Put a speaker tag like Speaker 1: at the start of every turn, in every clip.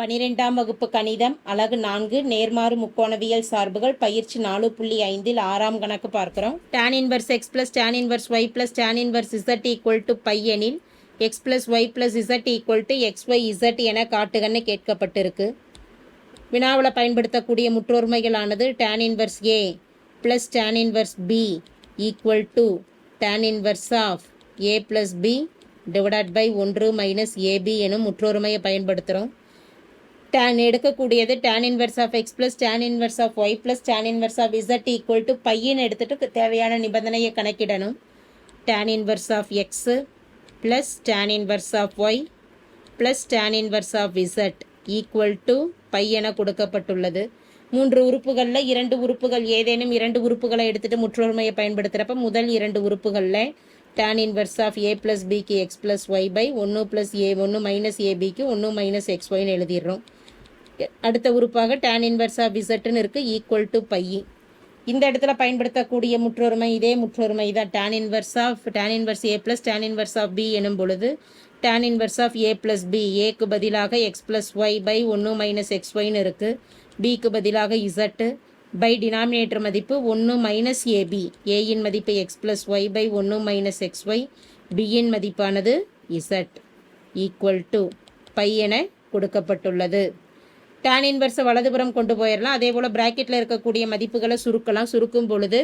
Speaker 1: 12ஆம் வகுப்பு கணிதம் அலகு 4 நேர்மாறு முக்கோணவியல் சார்புகள் பயிற்சி 4.5 ஆறாம் கணக்கு பார்க்கிறோம். tan inverse x plus tan inverse y plus tan inverse z equal to pi எனில் x plus y plus z equal to xyz என காட்டுகன்னு கேட்கப்பட்டிருக்கு. வினாவில் பயன்படுத்தக்கூடிய முற்றொருமைகளானது tan inverse a plus tan inverse b equal to tan inverse of a plus b divided by 1 minus ab எனும் முற்றொருமையை பயன்படுத்துகிறோம். tan எடுக்கக்கூடியது tan inverse of x plus tan inverse of y plus tan inverse of z equal to பையன் எடுத்துட்டு தேவையான நிபந்தனையை கணக்கிடணும். tan inverse of x plus tan inverse of y plus tan inverse of z equal to pi என கொடுக்கப்பட்டுள்ளது. 3 உறுப்புகளில் 2 உறுப்புகள் ஏதேனும் 2 உறுப்புகளை எடுத்துட்டு முற்றொருமையை பயன்படுத்துகிறப்ப முதல் 2 உறுப்புகளில் tan inverse of a plus b க்கு x plus y by 1 plus a 1 minus ab க்கு 1 minus xyன்னு எழுதிடுறோம். அடுத்த உறுப்பாக tan inverse of zன்னு இருக்கு ஈக்குவல் டு பை. இந்த இடத்துல பயன்படுத்தக்கூடிய முற்றொருமை இதே முற்றொருமை தான். tan inverse a plus tan inverse of b எனும் பொழுது tan inverse of a plus b ஏக்கு பதிலாக x plus y by 1 minus xyன்னு இருக்கு. bக்கு பதிலாக z by டினாமினேட்டர் மதிப்பு 1 minus ab aயின் மதிப்பு x plus y by 1 minus xy bயின் மதிப்பானது z ஈக்குவல் டு பை என கொடுக்கப்பட்டுள்ளது. tan inverse வலதுபுறம் கொண்டு போயிடலாம். அதே போல் ப்ராக்கெட்டில் இருக்கக்கூடிய மதிப்புகளை சுருக்கலாம். சுருக்கும் பொழுது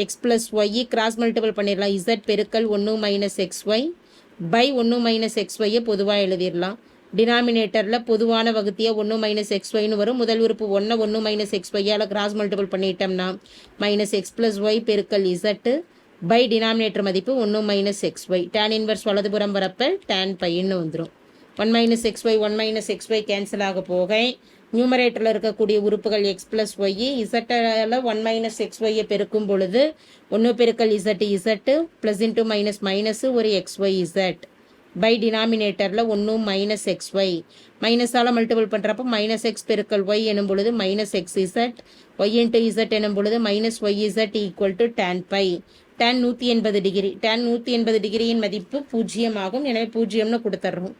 Speaker 1: x plus y cross multiple பண்ணிடலாம். இசட் பெருக்கல் 1 மைனஸ் எக்ஸ்ஒய் பை 1 மைனஸ் எக்ஸ்ஒய்யை பொதுவாக எழுதிடலாம். டினாமினேட்டரில் பொதுவான வகுத்தியை 1 மைனஸ் எக்ஸ்ஒய்னு வரும். முதல் உறுப்பு 1 மைனஸ் எக்ஸ்ஒய்யால் கிராஸ் மல்டிபிள் பண்ணிட்டோம்னா மைனஸ் எக்ஸ் ப்ளஸ் ஒய் பெருக்கல் இசட்டு பை டினாமினேட்டர் மதிப்பு 1 மைனஸ் எக்ஸ்ஒய். tan inverse வலதுபுறம் வரப்ப tan பைன்னு வந்துடும். 1 minus x y 1 minus x y cancel ஆக போக நியூமரேட்டரில் இருக்கக்கூடிய உறுப்புகள் எக்ஸ் ப்ளஸ் ஒய் இசட்டில் 1 மைனஸ் எக்ஸ்ஒய்யை பெருக்கும் பொழுது 1 பெருக்கல் z plus into minus minus ஒரு எக்ஸ்ஒய் இசட் பை டினாமினேட்டரில் 1 மைனஸ் எக்ஸ்ஒய் மைனஸால் மல்டிபிள் பண்ணுறப்போ மைனஸ் எக்ஸ் பெருக்கல் ஒய் எனும் பொழுது minus x z y into z எனும் பொழுது minus y z equal to tan pi. tan 180 degree. tan 180 டிகிரியின் மதிப்பு 0 ஆகும். எனவே 0ன்னு கொடுத்துட்றோம்.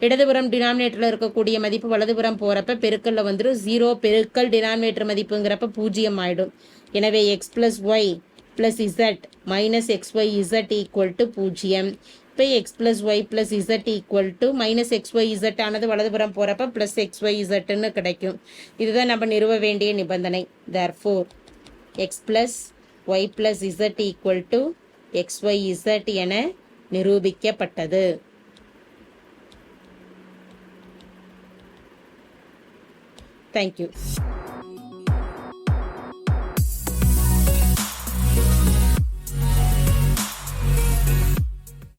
Speaker 1: இடதுபுறம் டினாமினேட்டரில் இருக்கக்கூடிய மதிப்பு வலதுபுறம் போகிறப்ப பெருக்கல்ல வந்துடும். 0 பெருக்கல் டினாமினேட்டர் மதிப்புங்கிறப்ப 0 ஆகிடும். எனவே x plus y plus z minus x y z equal to 0. இப்போ x plus y plus z equal to minus x y z ஆனது வலதுபுறம் போகிறப்ப ப்ளஸ் எக்ஸ்ஒய் இசட்டுன்னு கிடைக்கும். இதுதான் நம்ம நிறுவ வேண்டிய நிபந்தனை. Therefore x plus y plus z equal to x y z என நிரூபிக்கப்பட்டது. Thank you.